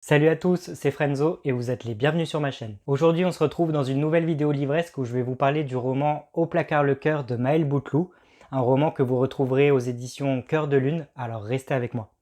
Salut à tous, c'est Frenzo et vous êtes les bienvenus sur ma chaîne. Aujourd'hui on se retrouve dans une nouvelle vidéo livresque où je vais vous parler du roman Au placard le cœur de Maël Bouteloup, un roman que vous retrouverez aux éditions Cœur de Lune, alors restez avec moi.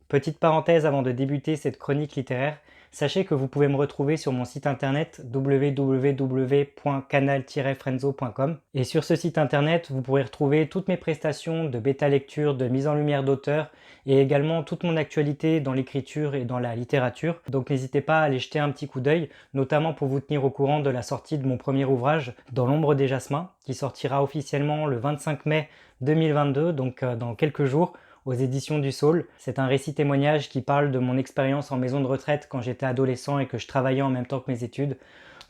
Petite parenthèse avant de débuter cette chronique littéraire, sachez que vous pouvez me retrouver sur mon site internet www.canal-frenzo.com et sur ce site internet vous pourrez retrouver toutes mes prestations de bêta lecture, de mise en lumière d'auteur et également toute mon actualité dans l'écriture et dans la littérature. Donc n'hésitez pas à aller jeter un petit coup d'œil, notamment pour vous tenir au courant de la sortie de mon premier ouvrage Dans l'ombre des jasmins, qui sortira officiellement le 25 mai 2022, donc dans quelques jours, aux éditions du Saule. C'est un récit témoignage qui parle de mon expérience en maison de retraite quand j'étais adolescent et que je travaillais en même temps que mes études.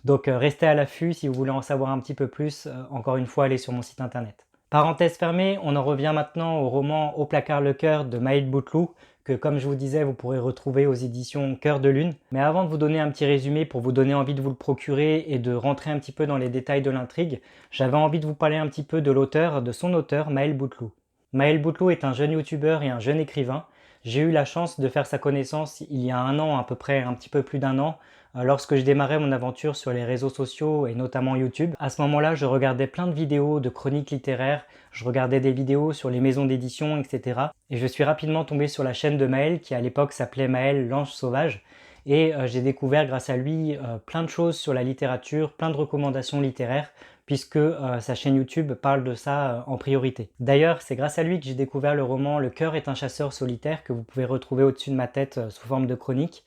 Donc restez à l'affût si vous voulez en savoir un petit peu plus. Encore une fois, allez sur mon site internet. Parenthèse fermée, on en revient maintenant au roman Au placard le cœur de Maël Bouteloup, que comme je vous disais, vous pourrez retrouver aux éditions Cœur de Lune. Mais avant de vous donner un petit résumé pour vous donner envie de vous le procurer et de rentrer un petit peu dans les détails de l'intrigue, j'avais envie de vous parler un petit peu de l'auteur, de son auteur, Maël Bouteloup. Maël Bouteloup est un jeune youtubeur et un jeune écrivain. J'ai eu la chance de faire sa connaissance il y a un an, à peu près un petit peu plus d'un an, lorsque je démarrais mon aventure sur les réseaux sociaux et notamment YouTube. À ce moment-là, je regardais plein de vidéos de chroniques littéraires, je regardais des vidéos sur les maisons d'édition, etc. Et je suis rapidement tombé sur la chaîne de Maël, qui à l'époque s'appelait Maël l'Ange Sauvage. Et j'ai découvert grâce à lui plein de choses sur la littérature, plein de recommandations littéraires, puisque sa chaîne YouTube parle de ça en priorité. D'ailleurs, c'est grâce à lui que j'ai découvert le roman Le cœur est un chasseur solitaire, que vous pouvez retrouver au-dessus de ma tête sous forme de chronique.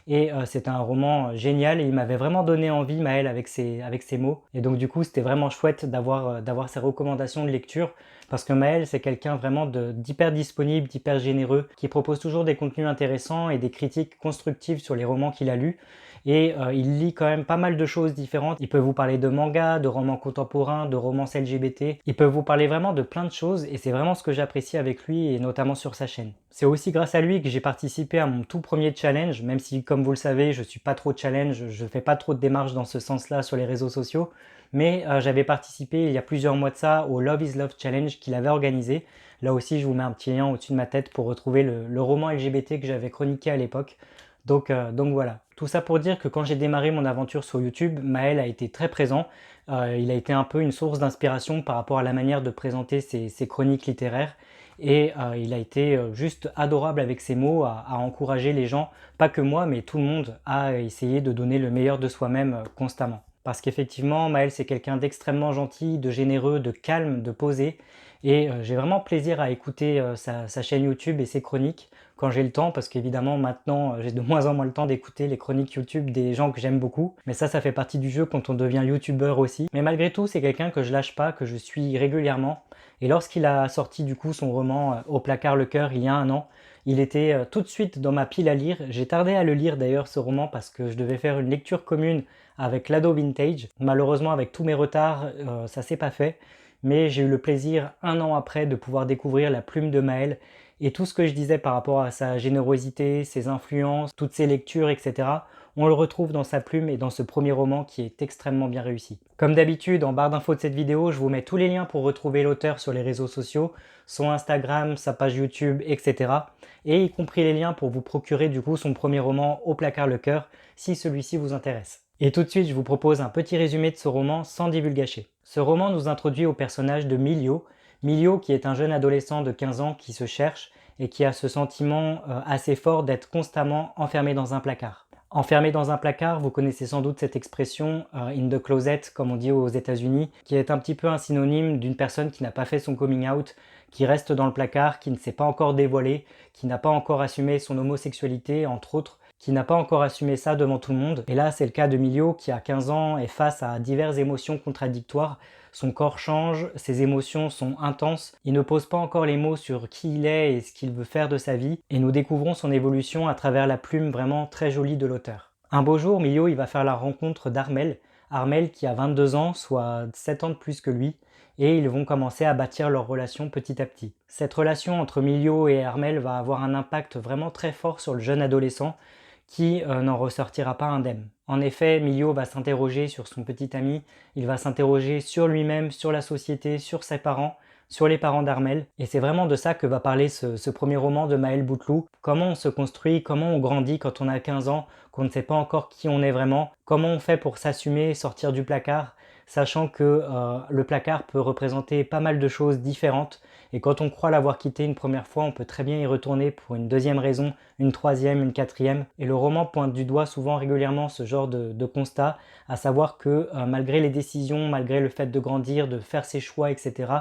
Et c'est un roman génial et il m'avait vraiment donné envie, Maël, avec ses mots. Et donc du coup, c'était vraiment chouette d'avoir ses recommandations de lecture, parce que Maël, c'est quelqu'un vraiment d'hyper disponible, d'hyper généreux, qui propose toujours des contenus intéressants et des critiques constructives sur les romans qu'il a lus. Et il lit quand même pas mal de choses différentes. Il peut vous parler de manga, de romans contemporains, de romances LGBT. Il peut vous parler vraiment de plein de choses et c'est vraiment ce que j'apprécie avec lui et notamment sur sa chaîne. C'est aussi grâce à lui que j'ai participé à mon tout premier challenge, même si comme vous le savez, je suis pas trop challenge, je fais pas trop de démarches dans ce sens-là sur les réseaux sociaux. Mais j'avais participé il y a plusieurs mois de ça au Love is Love Challenge qu'il avait organisé. Là aussi, je vous mets un petit lien au-dessus de ma tête pour retrouver le roman LGBT que j'avais chroniqué à l'époque. Donc voilà. Tout ça pour dire que quand j'ai démarré mon aventure sur YouTube, Maël a été très présent. Il a été un peu une source d'inspiration par rapport à la manière de présenter ses chroniques littéraires. Et il a été juste adorable avec ses mots, à encourager les gens, pas que moi, mais tout le monde, à essayer de donner le meilleur de soi-même constamment. Parce qu'effectivement, Maël, c'est quelqu'un d'extrêmement gentil, de généreux, de calme, de posé. Et j'ai vraiment plaisir à écouter sa chaîne YouTube et ses chroniques quand j'ai le temps, parce qu'évidemment maintenant j'ai de moins en moins le temps d'écouter les chroniques YouTube des gens que j'aime beaucoup. Mais ça fait partie du jeu quand on devient YouTubeur aussi. Mais malgré tout, c'est quelqu'un que je lâche pas, que je suis régulièrement. Et lorsqu'il a sorti du coup son roman Au placard le cœur il y a un an, il était tout de suite dans ma pile à lire. J'ai tardé à le lire d'ailleurs ce roman parce que je devais faire une lecture commune avec l'ado vintage. Malheureusement avec tous mes retards, ça s'est pas fait. Mais j'ai eu le plaisir un an après de pouvoir découvrir la plume de Maël et tout ce que je disais par rapport à sa générosité, ses influences, toutes ses lectures, etc. On le retrouve dans sa plume et dans ce premier roman qui est extrêmement bien réussi. Comme d'habitude, en barre d'infos de cette vidéo, je vous mets tous les liens pour retrouver l'auteur sur les réseaux sociaux, son Instagram, sa page YouTube, etc. Et y compris les liens pour vous procurer du coup son premier roman Au placard le cœur, si celui-ci vous intéresse. Et tout de suite, je vous propose un petit résumé de ce roman sans divulgacher. Ce roman nous introduit au personnage de Milio. Milio qui est un jeune adolescent de 15 ans qui se cherche et qui a ce sentiment assez fort d'être constamment enfermé dans un placard. Enfermé dans un placard, vous connaissez sans doute cette expression in the closet, comme on dit aux États-Unis, qui est un petit peu un synonyme d'une personne qui n'a pas fait son coming out, qui reste dans le placard, qui ne s'est pas encore dévoilé, qui n'a pas encore assumé son homosexualité, entre autres, qui n'a pas encore assumé ça devant tout le monde. Et là, c'est le cas de Milio qui, à 15 ans, est face à diverses émotions contradictoires. Son corps change, ses émotions sont intenses, il ne pose pas encore les mots sur qui il est et ce qu'il veut faire de sa vie, et nous découvrons son évolution à travers la plume vraiment très jolie de l'auteur. Un beau jour, Milio il va faire la rencontre d'Armel, Armel qui a 22 ans, soit 7 ans de plus que lui, et ils vont commencer à bâtir leur relation petit à petit. Cette relation entre Milio et Armel va avoir un impact vraiment très fort sur le jeune adolescent, qui n'en ressortira pas indemne. En effet, Milio va s'interroger sur son petit ami, il va s'interroger sur lui-même, sur la société, sur ses parents, sur les parents d'Armel. Et c'est vraiment de ça que va parler ce premier roman de Maël Bouteloup. Comment on se construit, comment on grandit quand on a 15 ans, qu'on ne sait pas encore qui on est vraiment, comment on fait pour s'assumer, sortir du placard, sachant que le placard peut représenter pas mal de choses différentes. Et quand on croit l'avoir quitté une première fois, on peut très bien y retourner pour une deuxième raison, une troisième, une quatrième. Et le roman pointe du doigt souvent régulièrement ce genre de constat, à savoir que malgré les décisions, malgré le fait de grandir, de faire ses choix, etc.,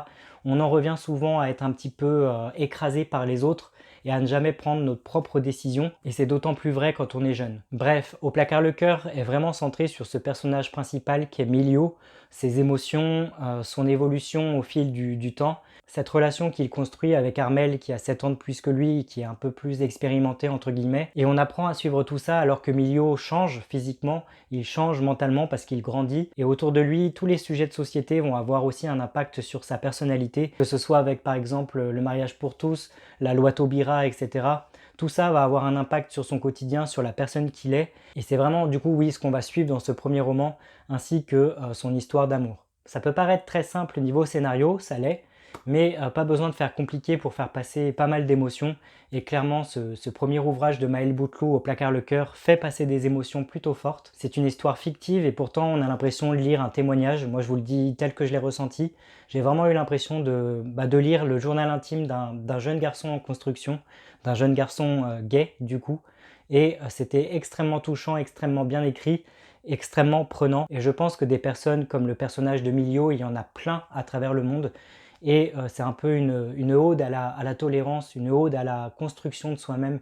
on en revient souvent à être un petit peu écrasé par les autres et à ne jamais prendre notre propre décision, et c'est d'autant plus vrai quand on est jeune. Bref, Au placard le cœur est vraiment centré sur ce personnage principal qui est Milio, ses émotions, son évolution au fil du temps, cette relation qu'il construit avec Armel qui a 7 ans de plus que lui, qui est un peu plus expérimenté entre guillemets, et on apprend à suivre tout ça alors que Milio change physiquement, il change mentalement parce qu'il grandit, et autour de lui, tous les sujets de société vont avoir aussi un impact sur sa personnalité, que ce soit avec par exemple le mariage pour tous, la loi Taubira, etc. Tout ça va avoir un impact sur son quotidien, sur la personne qu'il est, et c'est vraiment du coup oui ce qu'on va suivre dans ce premier roman, ainsi que son histoire d'amour. Ça peut paraître très simple niveau scénario, ça l'est, mais pas besoin de faire compliqué pour faire passer pas mal d'émotions, et clairement ce premier ouvrage de Maël Bouteloup, Au placard le cœur, fait passer des émotions plutôt fortes. C'est une histoire fictive et pourtant on a l'impression de lire un témoignage, moi je vous le dis tel que je l'ai ressenti, j'ai vraiment eu l'impression de lire le journal intime d'un jeune garçon en construction, d'un jeune garçon gay du coup, et c'était extrêmement touchant, extrêmement bien écrit, extrêmement prenant, et je pense que des personnes comme le personnage de Milio, il y en a plein à travers le monde, et c'est un peu une ode à la tolérance, une ode à la construction de soi-même,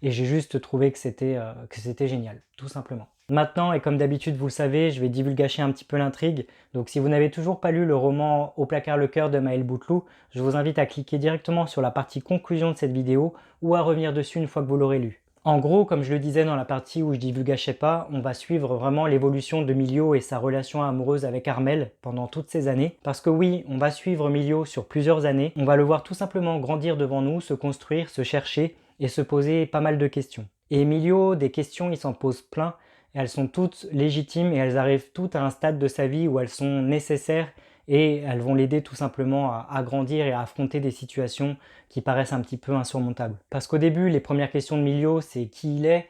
et j'ai juste trouvé que c'était génial, tout simplement. Maintenant, et comme d'habitude vous le savez, je vais divulgacher un petit peu l'intrigue, donc si vous n'avez toujours pas lu le roman Au placard le cœur de Maël Bouteloup, je vous invite à cliquer directement sur la partie conclusion de cette vidéo, ou à revenir dessus une fois que vous l'aurez lu. En gros, comme je le disais dans la partie où je divulgachais pas, on va suivre vraiment l'évolution de Milio et sa relation amoureuse avec Armel pendant toutes ces années. Parce que oui, on va suivre Milio sur plusieurs années, on va le voir tout simplement grandir devant nous, se construire, se chercher et se poser pas mal de questions. Et Milio, des questions, il s'en pose plein, et elles sont toutes légitimes et elles arrivent toutes à un stade de sa vie où elles sont nécessaires et elles vont l'aider tout simplement à grandir et à affronter des situations qui paraissent un petit peu insurmontables. Parce qu'au début, les premières questions de Milio, c'est qui il est,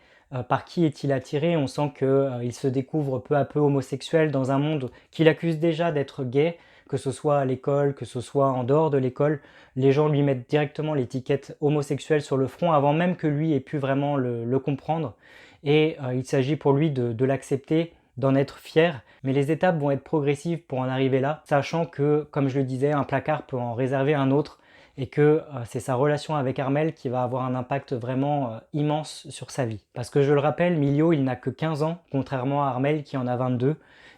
par qui est-il attiré, on sent qu'il se découvre peu à peu homosexuel dans un monde qu'il accuse déjà d'être gay, que ce soit à l'école, que ce soit en dehors de l'école, les gens lui mettent directement l'étiquette homosexuel sur le front avant même que lui ait pu vraiment le comprendre, et il s'agit pour lui de l'accepter, d'en être fier, mais les étapes vont être progressives pour en arriver là, sachant que, comme je le disais, un placard peut en réserver un autre, et que c'est sa relation avec Armel qui va avoir un impact vraiment immense sur sa vie. Parce que je le rappelle, Milio, il n'a que 15 ans, contrairement à Armel qui en a 22,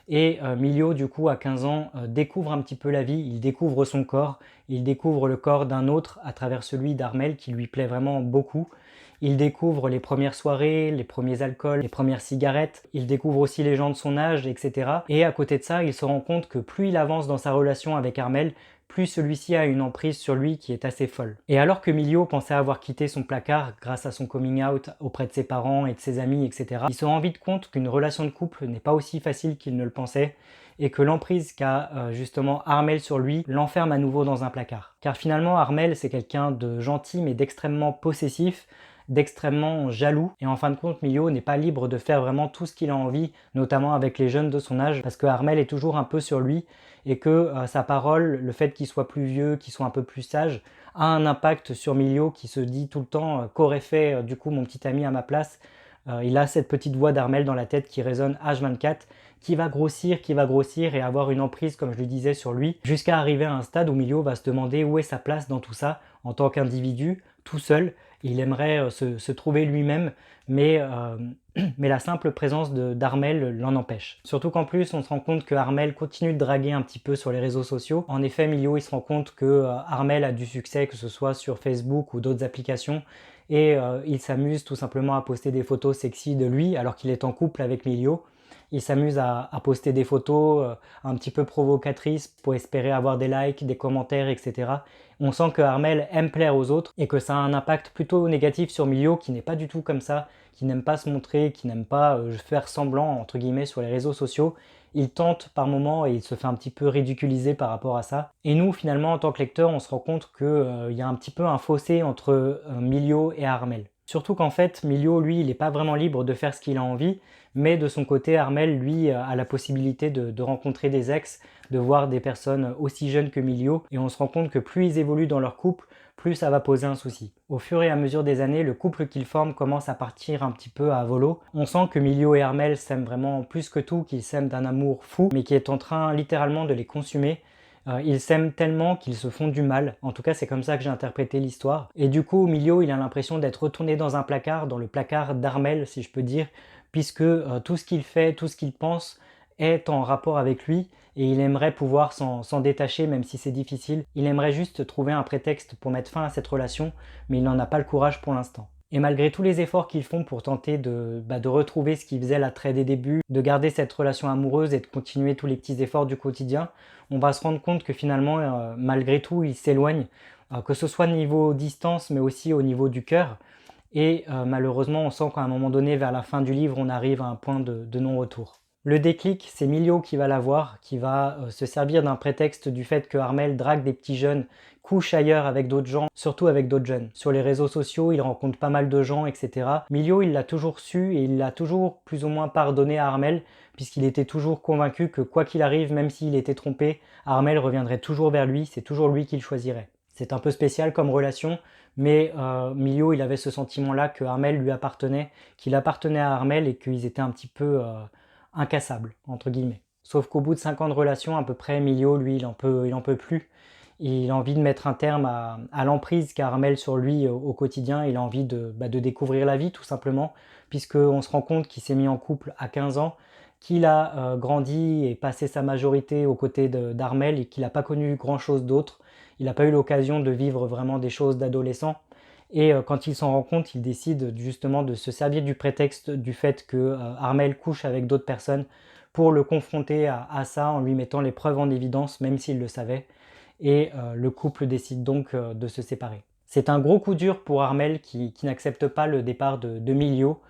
et Milio, du coup, à 15 ans, découvre un petit peu la vie, il découvre son corps, il découvre le corps d'un autre à travers celui d'Armel qui lui plaît vraiment beaucoup. Il découvre les premières soirées, les premiers alcools, les premières cigarettes, il découvre aussi les gens de son âge, etc. Et à côté de ça, il se rend compte que plus il avance dans sa relation avec Armel, plus celui-ci a une emprise sur lui qui est assez folle. Et alors que Milio pensait avoir quitté son placard grâce à son coming out auprès de ses parents et de ses amis, etc., il se rend vite compte qu'une relation de couple n'est pas aussi facile qu'il ne le pensait, et que l'emprise qu'a justement Armel sur lui l'enferme à nouveau dans un placard. Car finalement, Armel, c'est quelqu'un de gentil mais d'extrêmement possessif, d'extrêmement jaloux, et en fin de compte Milio n'est pas libre de faire vraiment tout ce qu'il a envie, notamment avec les jeunes de son âge, parce que Armel est toujours un peu sur lui, et que sa parole, le fait qu'il soit plus vieux, qu'il soit un peu plus sage, a un impact sur Milio qui se dit tout le temps qu'aurait fait du coup mon petit ami à ma place. Il a cette petite voix d'Armel dans la tête qui résonne H24, qui va grossir et avoir une emprise, comme je le disais, sur lui, jusqu'à arriver à un stade où Milio va se demander où est sa place dans tout ça, en tant qu'individu, tout seul. Il aimerait se trouver lui-même, mais la simple présence d'Armel l'en empêche. Surtout qu'en plus, on se rend compte que Armel continue de draguer un petit peu sur les réseaux sociaux. En effet, Milio, il se rend compte que Armel a du succès, que ce soit sur Facebook ou d'autres applications, et il s'amuse tout simplement à poster des photos sexy de lui, alors qu'il est en couple avec Milio. Il s'amuse à poster des photos un petit peu provocatrices pour espérer avoir des likes, des commentaires, etc. On sent que Armel aime plaire aux autres et que ça a un impact plutôt négatif sur Milio qui n'est pas du tout comme ça, qui n'aime pas se montrer, qui n'aime pas faire semblant entre guillemets sur les réseaux sociaux. Il tente par moments et il se fait un petit peu ridiculiser par rapport à ça. Et nous, finalement, en tant que lecteur, on se rend compte qu'il y a un petit peu un fossé entre Milio et Armel. Surtout qu'en fait, Milio, lui, il n'est pas vraiment libre de faire ce qu'il a envie, mais de son côté, Armel, lui, a la possibilité de rencontrer des ex, de voir des personnes aussi jeunes que Milio, et on se rend compte que plus ils évoluent dans leur couple, plus ça va poser un souci. Au fur et à mesure des années, le couple qu'ils forment commence à partir un petit peu à volo. On sent que Milio et Armel s'aiment vraiment plus que tout, qu'ils s'aiment d'un amour fou, mais qui est en train littéralement de les consumer. Ils s'aiment tellement qu'ils se font du mal. En tout cas, c'est comme ça que j'ai interprété l'histoire. Et du coup, Milio, il a l'impression d'être retourné dans un placard, dans le placard d'Armel, si je peux dire, puisque tout ce qu'il fait, tout ce qu'il pense est en rapport avec lui et il aimerait pouvoir s'en détacher même si c'est difficile. Il aimerait juste trouver un prétexte pour mettre fin à cette relation, mais il n'en a pas le courage pour l'instant. Et malgré tous les efforts qu'ils font pour tenter de retrouver ce qu'ils faisaient l'attrait des débuts, de garder cette relation amoureuse et de continuer tous les petits efforts du quotidien, on va se rendre compte que finalement, malgré tout, ils s'éloignent, que ce soit au niveau distance, mais aussi au niveau du cœur. Et malheureusement, on sent qu'à un moment donné, vers la fin du livre, on arrive à un point de non-retour. Le déclic, c'est Milio qui va l'avoir, qui va se servir d'un prétexte du fait que Armel drague des petits jeunes, couche ailleurs avec d'autres gens, surtout avec d'autres jeunes. Sur les réseaux sociaux, il rencontre pas mal de gens, etc. Milio, il l'a toujours su et il l'a toujours plus ou moins pardonné à Armel, puisqu'il était toujours convaincu que quoi qu'il arrive, même s'il était trompé, Armel reviendrait toujours vers lui, c'est toujours lui qu'il choisirait. C'est un peu spécial comme relation, mais Milio, il avait ce sentiment-là que Armel lui appartenait, qu'il appartenait à Armel et qu'ils étaient un petit peu incassables, entre guillemets. Sauf qu'au bout de 5 ans de relation, à peu près, Milio, lui, il en peut plus. Il a envie de mettre un terme à l'emprise qu'a Armel sur lui au quotidien. Il a envie de découvrir la vie, tout simplement, puisqu'on se rend compte qu'il s'est mis en couple à 15 ans, qu'il a grandi et passé sa majorité aux côtés d'Armel et qu'il n'a pas connu grand-chose d'autre. Il n'a pas eu l'occasion de vivre vraiment des choses d'adolescent. Et quand il s'en rend compte, il décide justement de se servir du prétexte du fait que Armel couche avec d'autres personnes pour le confronter à ça en lui mettant les preuves en évidence, même s'il le savait. Et le couple décide donc de se séparer. C'est un gros coup dur pour Armel qui n'accepte pas le départ de Milio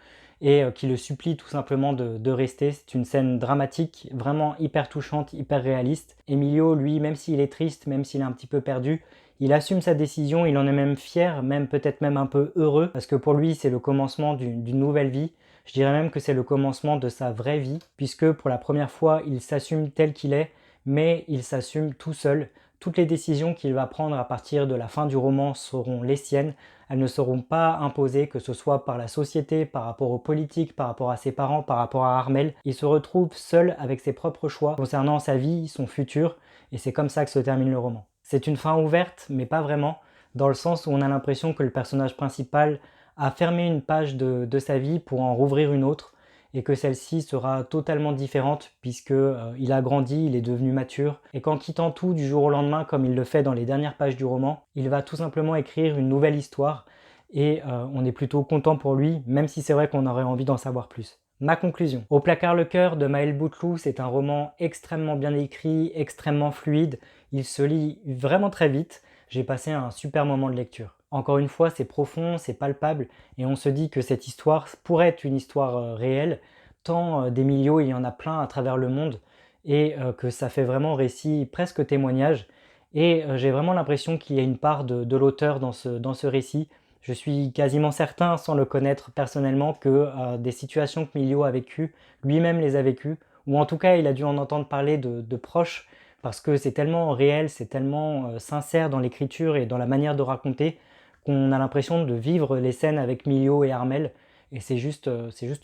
et qui le supplie tout simplement de rester. C'est une scène dramatique, vraiment hyper touchante, hyper réaliste. Emilio, lui, même s'il est triste, même s'il est un petit peu perdu, il assume sa décision, il en est même fier, même peut-être même un peu heureux, parce que pour lui, c'est le commencement d'une nouvelle vie. Je dirais même que c'est le commencement de sa vraie vie, puisque pour la première fois, il s'assume tel qu'il est, mais il s'assume tout seul. Toutes les décisions qu'il va prendre à partir de la fin du roman seront les siennes. Elles ne seront pas imposées, que ce soit par la société, par rapport aux politiques, par rapport à ses parents, par rapport à Armel. Il se retrouve seul avec ses propres choix concernant sa vie, son futur, et c'est comme ça que se termine le roman. C'est une fin ouverte, mais pas vraiment, dans le sens où on a l'impression que le personnage principal a fermé une page de sa vie pour en rouvrir une autre, et que celle-ci sera totalement différente puisque il a grandi, il est devenu mature, et qu'en quittant tout du jour au lendemain comme il le fait dans les dernières pages du roman, il va tout simplement écrire une nouvelle histoire, et on est plutôt content pour lui, même si c'est vrai qu'on aurait envie d'en savoir plus. Ma conclusion. Au placard le cœur de Maël Bouteloup, c'est un roman extrêmement bien écrit, extrêmement fluide, il se lit vraiment très vite, j'ai passé un super moment de lecture. Encore une fois, c'est profond, c'est palpable, et on se dit que cette histoire pourrait être une histoire réelle, tant d'Emilio il y en a plein à travers le monde, et que ça fait vraiment récit, presque témoignage, et j'ai vraiment l'impression qu'il y a une part de l'auteur dans ce récit. Je suis quasiment certain, sans le connaître personnellement, que des situations que Emilio a vécues, lui-même les a vécues, ou en tout cas il a dû en entendre parler de proches, parce que c'est tellement réel, c'est tellement sincère dans l'écriture et dans la manière de raconter, qu'on a l'impression de vivre les scènes avec Milio et Armel, et c'est juste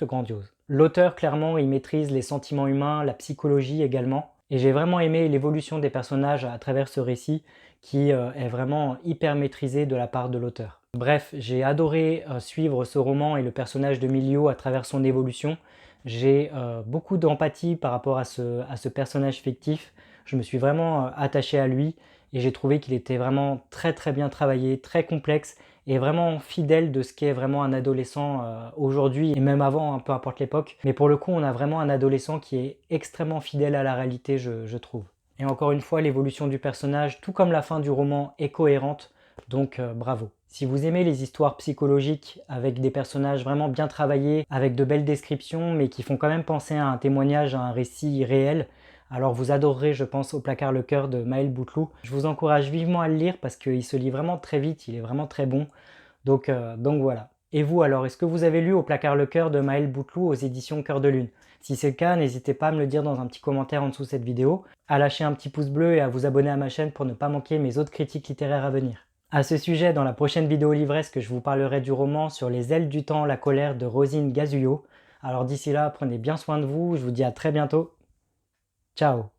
grandiose. L'auteur, clairement, il maîtrise les sentiments humains, la psychologie également, et j'ai vraiment aimé l'évolution des personnages à travers ce récit, qui est vraiment hyper maîtrisé de la part de l'auteur. Bref, j'ai adoré suivre ce roman et le personnage de Milio à travers son évolution. J'ai beaucoup d'empathie par rapport à ce personnage fictif. Je me suis vraiment attaché à lui, et j'ai trouvé qu'il était vraiment très très bien travaillé, très complexe, est vraiment fidèle de ce qu'est vraiment un adolescent aujourd'hui et même avant, hein, peu importe l'époque. Mais pour le coup, on a vraiment un adolescent qui est extrêmement fidèle à la réalité, je trouve. Et encore une fois, l'évolution du personnage, tout comme la fin du roman, est cohérente, donc bravo. Si vous aimez les histoires psychologiques avec des personnages vraiment bien travaillés, avec de belles descriptions, mais qui font quand même penser à un témoignage, à un récit réel, alors vous adorerez, je pense, Au placard le cœur de Maël Bouteloup. Je vous encourage vivement à le lire parce qu'il se lit vraiment très vite, il est vraiment très bon. Donc voilà. Et vous alors, est-ce que vous avez lu Au placard le cœur de Maël Bouteloup aux éditions Cœur de Lune? Si c'est le cas, n'hésitez pas à me le dire dans un petit commentaire en dessous de cette vidéo, à lâcher un petit pouce bleu et à vous abonner à ma chaîne pour ne pas manquer mes autres critiques littéraires à venir. À ce sujet, dans la prochaine vidéo livresque, je vous parlerai du roman Sur les ailes du temps, la colère de Rosine Gazullo. Alors d'ici là, prenez bien soin de vous, je vous dis à très bientôt. Ciao!